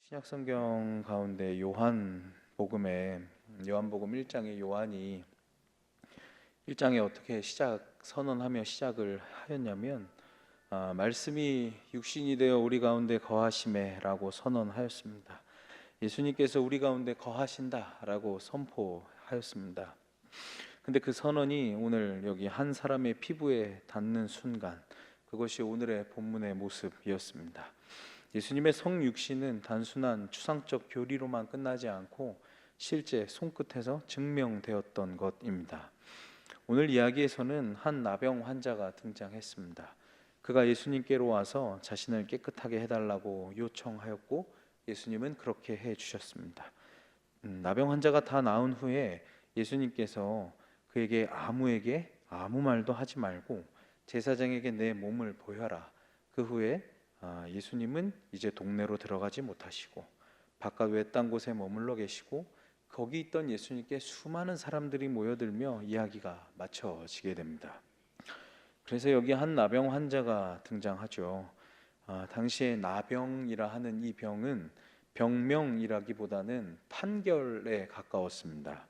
신약성경 가운데 요한복음 1장에 요한이 1장에 어떻게 선언하며 시작을 하였냐면 말씀이 육신이 되어 우리 가운데 거하심에라고 선언하였습니다. 예수님께서 우리 가운데 거하신다라고 선포하였습니다. 근데 그 선언이 오늘 여기 한 사람의 피부에 닿는 순간, 그것이 오늘의 본문의 모습이었습니다. 예수님의 성육신은 단순한 추상적 교리로만 끝나지 않고 실제 손끝에서 증명되었던 것입니다. 오늘 이야기에서는 한 나병 환자가 등장했습니다. 그가 예수님께로 와서 자신을 깨끗하게 해달라고 요청하였고 예수님은 그렇게 해주셨습니다. 나병 환자가 다 나은 후에 예수님께서 그에게 아무에게 아무 말도 하지 말고 제사장에게 내 몸을 보여라. 그 후에 예수님은 이제 동네로 들어가지 못하시고 바깥 외딴 곳에 머물러 계시고 거기 있던 예수님께 수많은 사람들이 모여들며 이야기가 마쳐지게 됩니다. 그래서 여기 한 나병 환자가 등장하죠. 당시에 나병이라 하는 이 병은 병명이라기보다는 판결에 가까웠습니다.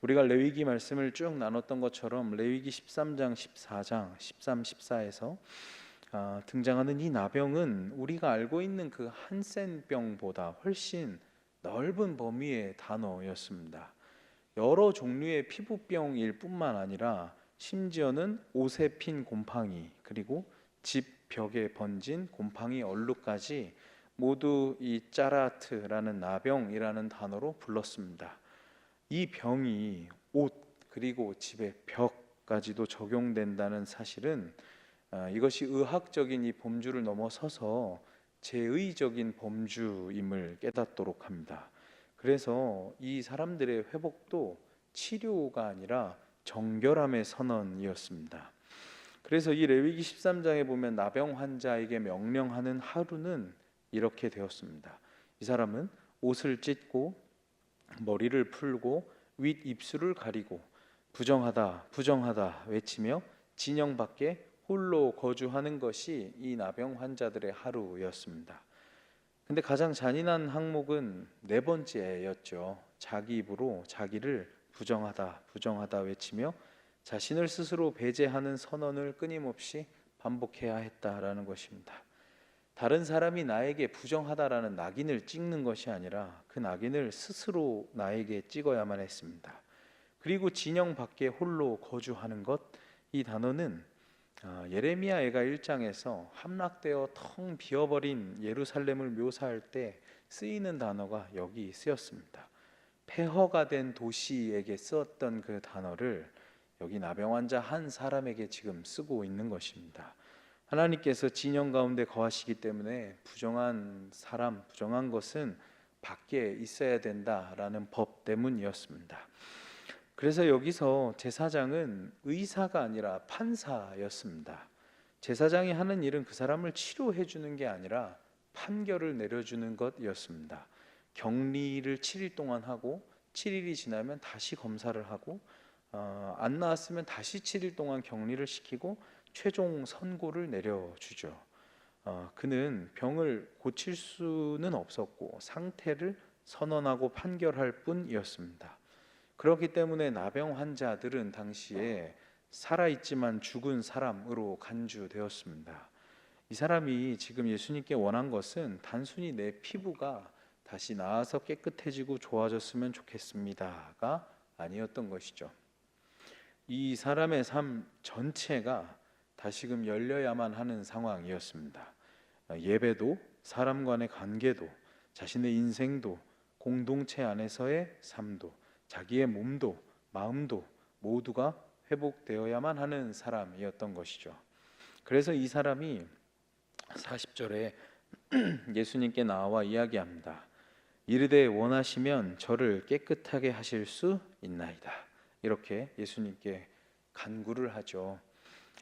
우리가 레위기 말씀을 쭉 나눴던 것처럼 레위기 13장, 14장, 13, 14에서 등장하는 이 나병은 우리가 알고 있는 그 한센병보다 훨씬 넓은 범위의 단어였습니다. 여러 종류의 피부병일 뿐만 아니라 심지어는 옷에 핀 곰팡이, 그리고 집 벽에 번진 곰팡이 얼룩까지 모두 이 짜라트라는 나병이라는 단어로 불렀습니다. 이 병이 옷 그리고 집의 벽까지도 적용된다는 사실은 이것이 의학적인 이 범주를 넘어서서 제의적인 범주임을 깨닫도록 합니다. 그래서 이 사람들의 회복도 치료가 아니라 정결함의 선언이었습니다. 그래서 이 레위기 13장에 보면 나병 환자에게 명령하는 하루는 이렇게 되었습니다. 이 사람은 옷을 찢고 머리를 풀고 윗 입술을 가리고 부정하다 부정하다 외치며 진영 밖에 홀로 거주하는 것이 이 나병 환자들의 하루였습니다. 근데 가장 잔인한 항목은 네 번째였죠. 자기 입으로 자기를 부정하다 부정하다 외치며 자신을 스스로 배제하는 선언을 끊임없이 반복해야 했다라는 것입니다. 다른 사람이 나에게 부정하다라는 낙인을 찍는 것이 아니라 그 낙인을 스스로 나에게 찍어야만 했습니다. 그리고 진영 밖에 홀로 거주하는 것, 이 단어는 예레미야 1장에서 함락되어 텅 비어버린 예루살렘을 묘사할 때 쓰이는 단어가 여기 쓰였습니다. 폐허가 된 도시에게 쓰었던 그 단어를 여기 나병 환자 한 사람에게 지금 쓰고 있는 것입니다. 하나님께서 진영 가운데 거하시기 때문에 부정한 사람, 부정한 것은 밖에 있어야 된다라는 법 때문이었습니다. 그래서 여기서 제사장은 의사가 아니라 판사였습니다. 제사장이 하는 일은 그 사람을 치료해 주는 게 아니라 판결을 내려주는 것이었습니다. 격리를 7일 동안 하고 7일이 지나면 다시 검사를 하고 안 나았으면 다시 7일 동안 격리를 시키고 최종 선고를 내려주죠. 그는 병을 고칠 수는 없었고 상태를 선언하고 판결할 뿐이었습니다. 그렇기 때문에 나병 환자들은 당시에 살아있지만 죽은 사람으로 간주되었습니다. 이 사람이 지금 예수님께 원한 것은 단순히 내 피부가 다시 나아서 깨끗해지고 좋아졌으면 좋겠습니다가 아니었던 것이죠. 이 사람의 삶 전체가 다시금 열려야만 하는 상황이었습니다. 예배도, 사람 간의 관계도, 자신의 인생도, 공동체 안에서의 삶도, 자기의 몸도 마음도 모두가 회복되어야만 하는 사람이었던 것이죠. 그래서 이 사람이 40절에 예수님께 나와 이야기합니다. 이르되 원하시면 저를 깨끗하게 하실 수 있나이다. 이렇게 예수님께 간구를 하죠.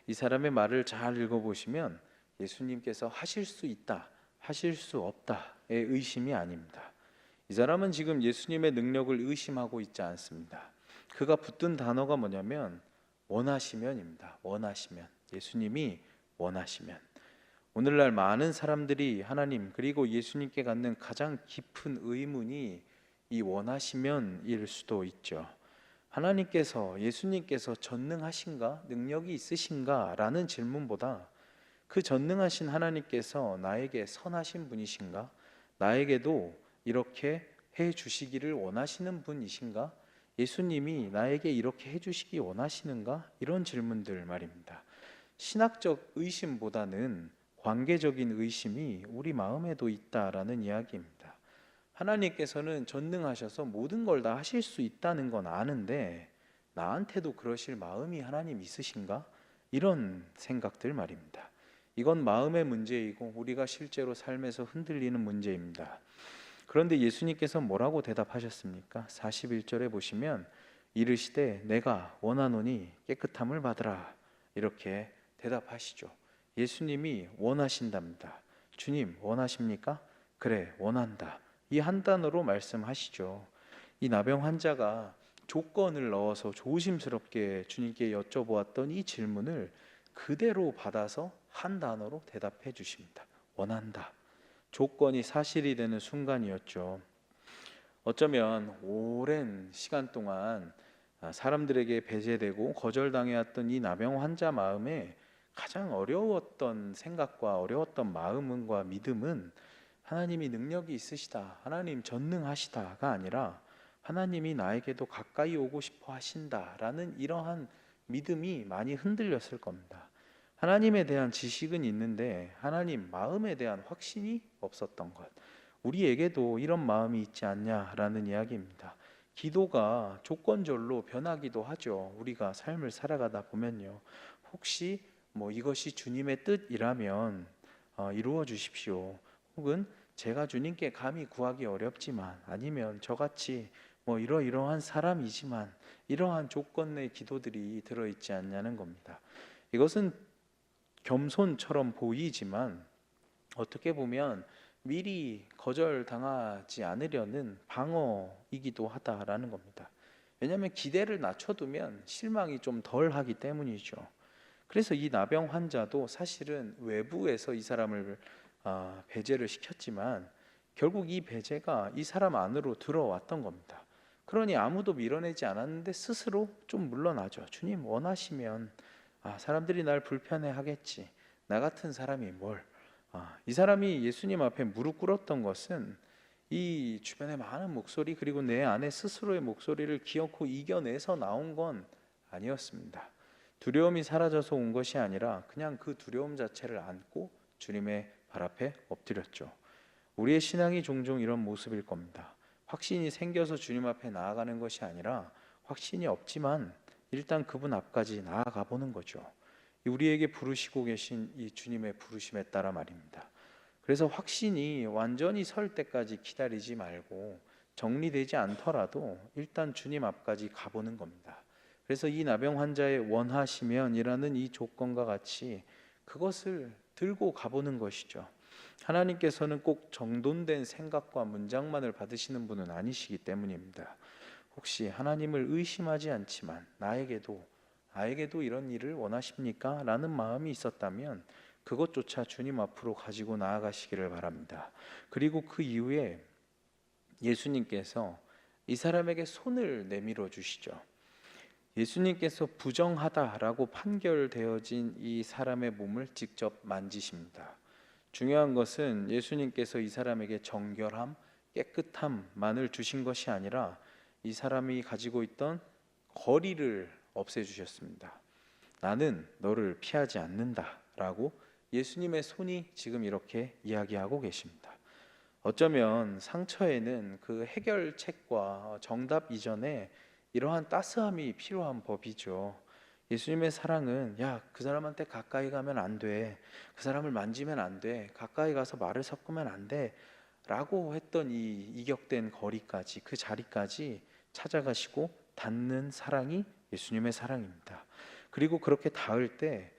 이 사람의 말을 잘 읽어보시면 예수님께서 하실 수 있다, 하실 수 없다의 의심이 아닙니다. 이 사람은 지금 예수님의 능력을 의심하고 있지 않습니다. 그가 붙든 단어가 뭐냐면 원하시면입니다. 원하시면, 예수님이 원하시면. 오늘날 많은 사람들이 하나님 그리고 예수님께 갖는 가장 깊은 의문이 이 원하시면일 수도 있죠. 하나님께서 예수님께서 전능하신가? 능력이 있으신가? 라는 질문보다 그 전능하신 하나님께서 나에게 선하신 분이신가? 나에게도 이렇게 해 주시기를 원하시는 분이신가? 예수님이 나에게 이렇게 해 주시기 원하시는가? 이런 질문들 말입니다. 신학적 의심보다는 관계적인 의심이 우리 마음에도 있다라는 이야기입니다. 하나님께서는 전능하셔서 모든 걸 다 하실 수 있다는 건 아는데 나한테도 그러실 마음이 하나님 있으신가? 이런 생각들 말입니다. 이건 마음의 문제이고 우리가 실제로 삶에서 흔들리는 문제입니다. 그런데 예수님께서 뭐라고 대답하셨습니까? 41절에 보시면 이르시되 내가 원하노니 깨끗함을 받으라 이렇게 대답하시죠. 예수님이 원하신답니다. 주님 원하십니까? 그래 원한다. 이 한 단어로 말씀하시죠. 이 나병 환자가 조건을 넣어서 조심스럽게 주님께 여쭤보았던 이 질문을 그대로 받아서 한 단어로 대답해 주십니다. 원한다. 조건이 사실이 되는 순간이었죠. 어쩌면 오랜 시간 동안 사람들에게 배제되고 거절당해왔던 이 나병 환자 마음에 가장 어려웠던 생각과 어려웠던 마음과 믿음은 하나님이 능력이 있으시다, 하나님 전능하시다가 아니라 하나님이 나에게도 가까이 오고 싶어 하신다라는 이러한 믿음이 많이 흔들렸을 겁니다. 하나님에 대한 지식은 있는데 하나님 마음에 대한 확신이 없었던 것. 우리에게도 이런 마음이 있지 않냐라는 이야기입니다. 기도가 조건절로 변하기도 하죠. 우리가 삶을 살아가다 보면요. 혹시 이것이 주님의 뜻이라면 이루어 주십시오. 혹은 제가 주님께 감히 구하기 어렵지만 아니면 저같이 이러이러한 사람이지만 이러한 조건의 기도들이 들어있지 않냐는 겁니다. 이것은 겸손처럼 보이지만 어떻게 보면 미리 거절당하지 않으려는 방어이기도 하다라는 겁니다. 왜냐하면 기대를 낮춰두면 실망이 좀 덜하기 때문이죠. 그래서 이 나병 환자도 사실은 외부에서 이 사람을 배제를 시켰지만 결국 이 배제가 이 사람 안으로 들어왔던 겁니다. 그러니 아무도 밀어내지 않았는데 스스로 좀 물러나죠. 주님 원하시면 사람들이 날 불편해 하겠지. 나 같은 사람이 뭘. 이 사람이 예수님 앞에 무릎 꿇었던 것은 이 주변의 많은 목소리 그리고 내 안에 스스로의 목소리를 기어코 이겨내서 나온 건 아니었습니다. 두려움이 사라져서 온 것이 아니라 그냥 그 두려움 자체를 안고 주님의 발 앞에 엎드렸죠. 우리의 신앙이 종종 이런 모습일 겁니다. 확신이 생겨서 주님 앞에 나아가는 것이 아니라 확신이 없지만 일단 그분 앞까지 나아가 보는 거죠. 우리에게 부르시고 계신 이 주님의 부르심에 따라 말입니다. 그래서 확신이 완전히 설 때까지 기다리지 말고 정리되지 않더라도 일단 주님 앞까지 가보는 겁니다. 그래서 이 나병 환자의 원하시면이라는 이 조건과 같이 그것을 들고 가보는 것이죠. 하나님께서는 꼭 정돈된 생각과 문장만을 받으시는 분은 아니시기 때문입니다. 혹시 하나님을 의심하지 않지만 나에게도 이런 일을 원하십니까? 라는 마음이 있었다면 그것조차 주님 앞으로 가지고 나아가시기를 바랍니다. 그리고 그 이후에 예수님께서 이 사람에게 손을 내밀어 주시죠. 예수님께서 부정하다라고 판결되어진 이 사람의 몸을 직접 만지십니다. 중요한 것은 예수님께서 이 사람에게 정결함, 깨끗함만을 주신 것이 아니라 이 사람이 가지고 있던 거리를 없애주셨습니다. 나는 너를 피하지 않는다라고 예수님의 손이 지금 이렇게 이야기하고 계십니다. 어쩌면 상처에는 그 해결책과 정답 이전에 이러한 따스함이 필요한 법이죠. 예수님의 사랑은 그 사람한테 가까이 가면 안 돼. 그 사람을 만지면 안 돼. 가까이 가서 말을 섞으면 안 돼. 라고 했던 이 이격된 거리까지 그 자리까지 찾아가시고 닿는 사랑이 예수님의 사랑입니다. 그리고 그렇게 닿을 때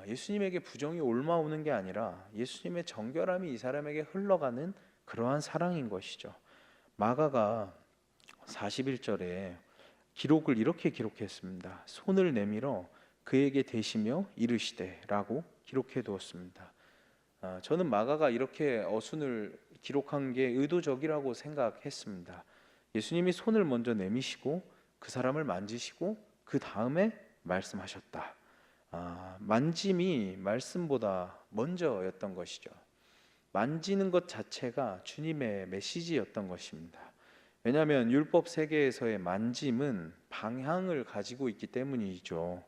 예수님에게 부정이 옮아오는 게 아니라 예수님의 정결함이 이 사람에게 흘러가는 그러한 사랑인 것이죠. 마가가 41절에 기록을 이렇게 기록했습니다. 손을 내밀어 그에게 대시며 이르시되 라고 기록해 두었습니다. 저는 마가가 이렇게 어순을 기록한 게 의도적이라고 생각했습니다. 예수님이 손을 먼저 내미시고 그 사람을 만지시고 그 다음에 말씀하셨다. 만짐이 말씀보다 먼저였던 것이죠. 만지는 것 자체가 주님의 메시지였던 것입니다. 왜냐하면 율법 세계에서의 만짐은 방향을 가지고 있기 때문이죠.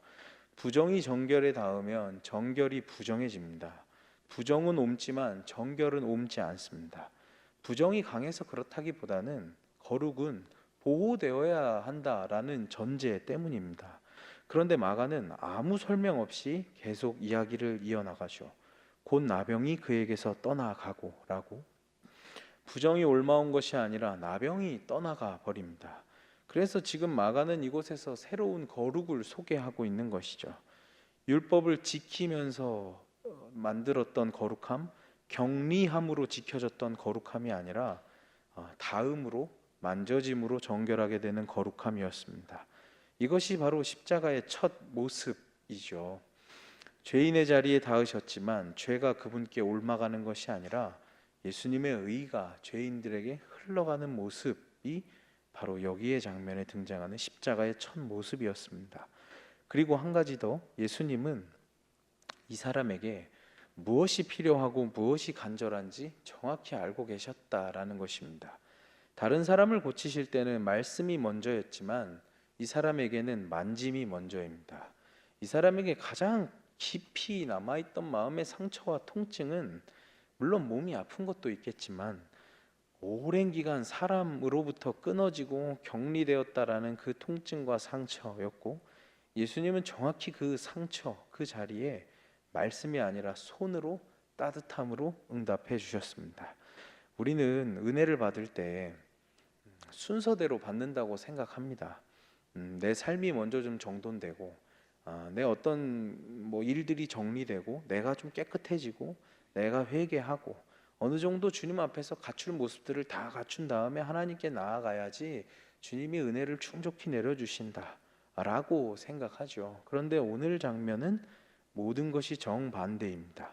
부정이 정결에 닿으면 정결이 부정해집니다. 부정은 옮지만 정결은 옮지 않습니다. 부정이 강해서 그렇다기보다는 거룩은 보호되어야 한다라는 전제 때문입니다. 그런데 마가는 아무 설명 없이 계속 이야기를 이어나가죠. 곧 나병이 그에게서 떠나가고 라고. 부정이 옮아온 것이 아니라 나병이 떠나가 버립니다. 그래서 지금 마가는 이곳에서 새로운 거룩을 소개하고 있는 것이죠. 율법을 지키면서 만들었던 거룩함, 경리함으로 지켜졌던 거룩함이 아니라 닿음으로, 만져짐으로 정결하게 되는 거룩함이었습니다. 이것이 바로 십자가의 첫 모습이죠. 죄인의 자리에 닿으셨지만 죄가 그분께 옮아가는 것이 아니라 예수님의 의가 죄인들에게 흘러가는 모습이 바로 여기의 장면에 등장하는 십자가의 첫 모습이었습니다. 그리고 한 가지 더, 예수님은 이 사람에게 무엇이 필요하고 무엇이 간절한지 정확히 알고 계셨다라는 것입니다. 다른 사람을 고치실 때는 말씀이 먼저였지만 이 사람에게는 만짐이 먼저입니다. 이 사람에게 가장 깊이 남아있던 마음의 상처와 통증은 물론 몸이 아픈 것도 있겠지만 오랜 기간 사람으로부터 끊어지고 격리되었다라는 그 통증과 상처였고, 예수님은 정확히 그 상처, 그 자리에 말씀이 아니라 손으로 따뜻함으로 응답해 주셨습니다. 우리는 은혜를 받을 때 순서대로 받는다고 생각합니다. 내 삶이 먼저 좀 정돈되고, 내 어떤 일들이 정리되고, 내가 좀 깨끗해지고, 내가 회개하고, 어느 정도 주님 앞에서 갖출 모습들을 다 갖춘 다음에 하나님께 나아가야지 주님이 은혜를 충족히 내려주신다 라고 생각하죠. 그런데 오늘 장면은 모든 것이 정반대입니다.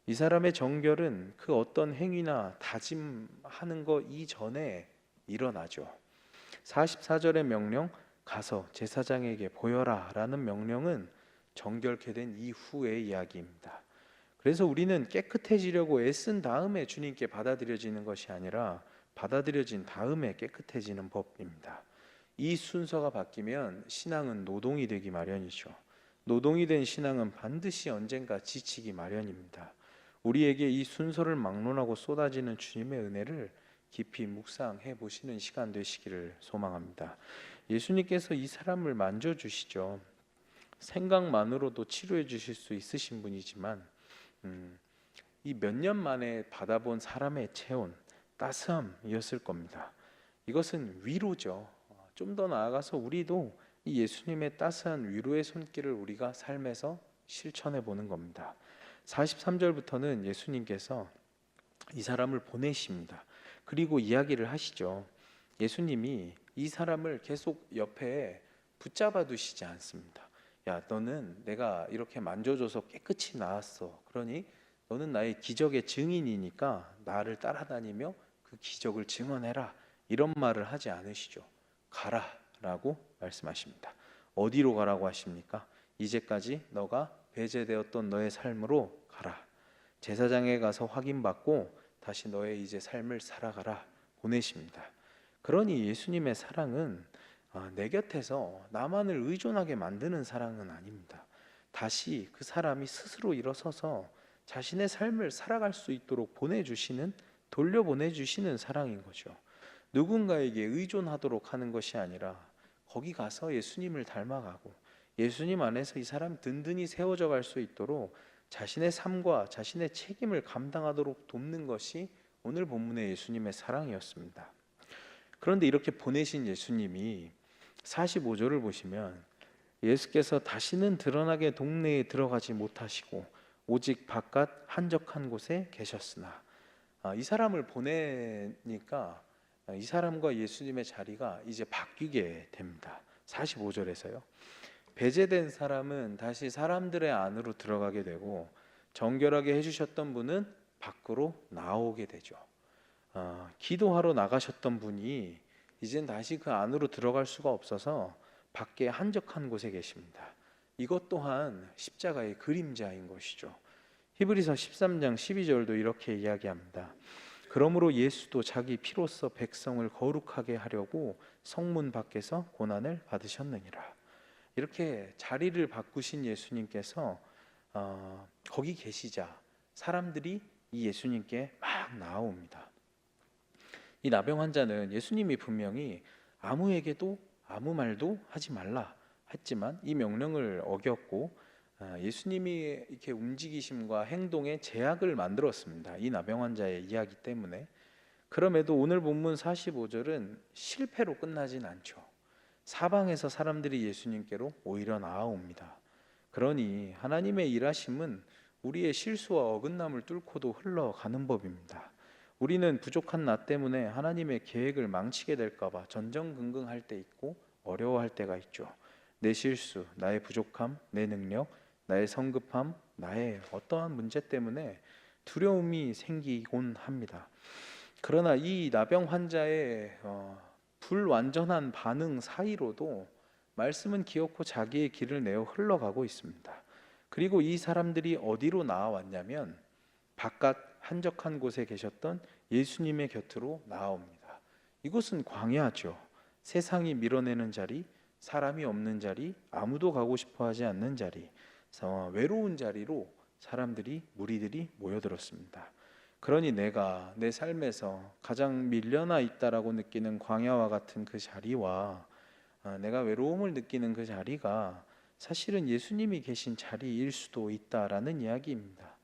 이 사람의 정결은 그 어떤 행위나 다짐하는 것 이전에 일어나죠. 44절의 명령, 가서 제사장에게 보여라 라는 명령은 정결케 된 이후의 이야기입니다. 그래서 우리는 깨끗해지려고 애쓴 다음에 주님께 받아들여지는 것이 아니라 받아들여진 다음에 깨끗해지는 법입니다. 이 순서가 바뀌면 신앙은 노동이 되기 마련이죠. 노동이 된 신앙은 반드시 언젠가 지치기 마련입니다. 우리에게 이 순서를 막론하고 쏟아지는 주님의 은혜를 깊이 묵상해 보시는 시간 되시기를 소망합니다. 예수님께서 이 사람을 만져주시죠. 생각만으로도 치료해 주실 수 있으신 분이지만 이 몇 년 만에 받아본 사람의 체온, 따스함이었을 겁니다. 이것은 위로죠. 좀 더 나아가서 우리도 이 예수님의 따스한 위로의 손길을 우리가 삶에서 실천해 보는 겁니다. 43절부터는 예수님께서 이 사람을 보내십니다. 그리고 이야기를 하시죠. 예수님이 이 사람을 계속 옆에 붙잡아 두시지 않습니다. 야, 너는 내가 이렇게 만져줘서 깨끗이 나았어. 그러니 너는 나의 기적의 증인이니까 나를 따라다니며 그 기적을 증언해라. 이런 말을 하지 않으시죠. 가라 라고 말씀하십니다. 어디로 가라고 하십니까? 이제까지 너가 배제되었던 너의 삶으로 가라. 제사장에 가서 확인받고 다시 너의 이제 삶을 살아가라 보내십니다. 그러니 예수님의 사랑은 내 곁에서 나만을 의존하게 만드는 사랑은 아닙니다. 다시 그 사람이 스스로 일어서서 자신의 삶을 살아갈 수 있도록 보내주시는, 돌려보내주시는 사랑인 거죠. 누군가에게 의존하도록 하는 것이 아니라 거기 가서 예수님을 닮아가고 예수님 안에서 이 사람이 든든히 세워져 갈 수 있도록 자신의 삶과 자신의 책임을 감당하도록 돕는 것이 오늘 본문의 예수님의 사랑이었습니다. 그런데 이렇게 보내신 예수님이 45절을 보시면 예수께서 다시는 드러나게 동네에 들어가지 못하시고 오직 바깥 한적한 곳에 계셨으나, 이 사람을 보내니까 이 사람과 예수님의 자리가 이제 바뀌게 됩니다. 45절에서요. 배제된 사람은 다시 사람들의 안으로 들어가게 되고 정결하게 해주셨던 분은 밖으로 나오게 되죠. 기도하러 나가셨던 분이 이젠 다시 그 안으로 들어갈 수가 없어서 밖에 한적한 곳에 계십니다. 이것 또한 십자가의 그림자인 것이죠. 히브리서 13장 12절도 이렇게 이야기합니다. 그러므로 예수도 자기 피로써 백성을 거룩하게 하려고 성문 밖에서 고난을 받으셨느니라. 이렇게 자리를 바꾸신 예수님께서 거기 계시자 사람들이 이 예수님께 막 나아옵니다. 이 나병 환자는 예수님이 분명히 아무에게도 아무 말도 하지 말라 했지만 이 명령을 어겼고 예수님이 이렇게 움직이심과 행동에 제약을 만들었습니다. 이 나병 환자의 이야기 때문에. 그럼에도 오늘 본문 45절은 실패로 끝나진 않죠. 사방에서 사람들이 예수님께로 오히려 나아옵니다. 그러니 하나님의 일하심은 우리의 실수와 어긋남을 뚫고도 흘러가는 법입니다. 우리는 부족한 나 때문에 하나님의 계획을 망치게 될까 봐 전전긍긍할 때 있고 어려워할 때가 있죠. 내 실수, 나의 부족함, 내 능력, 나의 성급함, 나의 어떠한 문제 때문에 두려움이 생기곤 합니다. 그러나 이 나병 환자의 불완전한 반응 사이로도 말씀은 기어코 자기의 길을 내어 흘러가고 있습니다. 그리고 이 사람들이 어디로 나아왔냐면 바깥 한적한 곳에 계셨던 예수님의 곁으로 나아옵니다. 이곳은 광야죠. 세상이 밀어내는 자리, 사람이 없는 자리, 아무도 가고 싶어 하지 않는 자리, 외로운 자리로 사람들이, 무리들이 모여들었습니다. 그러니 내가 내 삶에서 가장 밀려나 있다라고 느끼는 광야와 같은 그 자리와 내가 외로움을 느끼는 그 자리가 사실은 예수님이 계신 자리일 수도 있다라는 이야기입니다.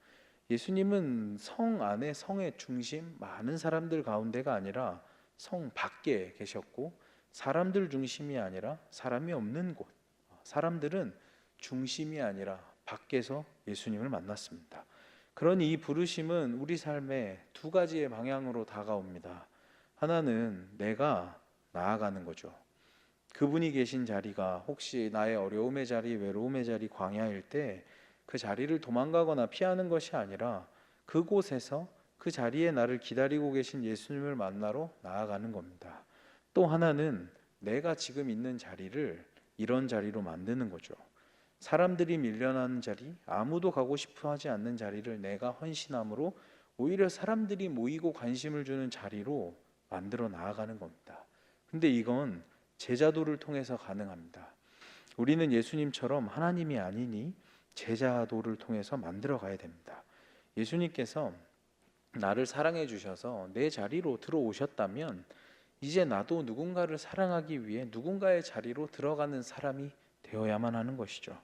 예수님은 성 안에, 성의 중심, 많은 사람들 가운데가 아니라 성 밖에 계셨고 사람들 중심이 아니라 사람이 없는 곳, 사람들은 중심이 아니라 밖에서 예수님을 만났습니다. 그러니 이 부르심은 우리 삶에 두 가지의 방향으로 다가옵니다. 하나는 내가 나아가는 거죠. 그분이 계신 자리가 혹시 나의 어려움의 자리, 외로움의 자리, 광야일 때 그 자리를 도망가거나 피하는 것이 아니라 그곳에서 그 자리에 나를 기다리고 계신 예수님을 만나러 나아가는 겁니다. 또 하나는 내가 지금 있는 자리를 이런 자리로 만드는 거죠. 사람들이 밀려나는 자리, 아무도 가고 싶어 하지 않는 자리를 내가 헌신함으로 오히려 사람들이 모이고 관심을 주는 자리로 만들어 나아가는 겁니다. 근데 이건 제자도를 통해서 가능합니다. 우리는 예수님처럼 하나님이 아니니 제자도를 통해서 만들어 가야 됩니다. 예수님께서 나를 사랑해 주셔서 내 자리로 들어오셨다면 이제 나도 누군가를 사랑하기 위해 누군가의 자리로 들어가는 사람이 되어야만 하는 것이죠.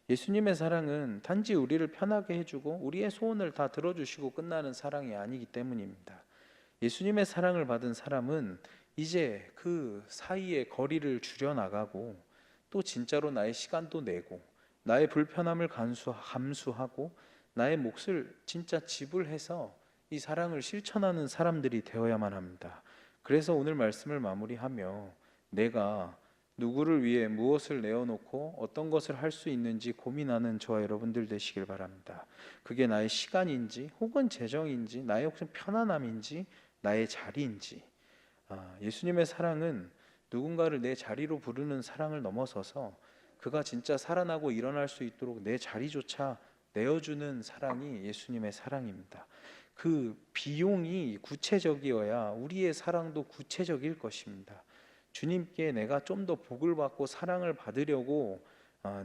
예수님의 사랑은 단지 우리를 편하게 해주고 우리의 소원을 다 들어주시고 끝나는 사랑이 아니기 때문입니다. 예수님의 사랑을 받은 사람은 이제 그 사이에 거리를 줄여나가고 또 진짜로 나의 시간도 내고 나의 불편함을 감수하고 나의 몫을 진짜 지불해서 이 사랑을 실천하는 사람들이 되어야만 합니다. 그래서 오늘 말씀을 마무리하며 내가 누구를 위해 무엇을 내어놓고 어떤 것을 할 수 있는지 고민하는 저와 여러분들 되시길 바랍니다. 그게 나의 시간인지 혹은 재정인지 나의 혹시 편안함인지 나의 자리인지 예수님의 사랑은 누군가를 내 자리로 부르는 사랑을 넘어서서 그가 진짜 살아나고 일어날 수 있도록 내 자리조차 내어주는 사랑이 예수님의 사랑입니다. 그 비용이 구체적이어야 우리의 사랑도 구체적일 것입니다. 주님께 내가 좀 더 복을 받고 사랑을 받으려고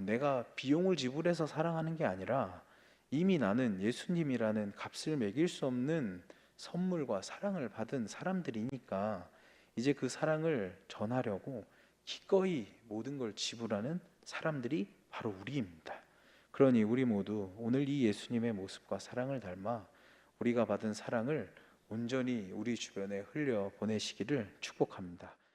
내가 비용을 지불해서 사랑하는 게 아니라 이미 나는 예수님이라는 값을 매길 수 없는 선물과 사랑을 받은 사람들이니까 이제 그 사랑을 전하려고 기꺼이 모든 걸 지불하는 사람들이 바로 우리입니다. 그러니 우리 모두 오늘 이 예수님의 모습과 사랑을 닮아 우리가 받은 사랑을 온전히 우리 주변에 흘려 보내시기를 축복합니다.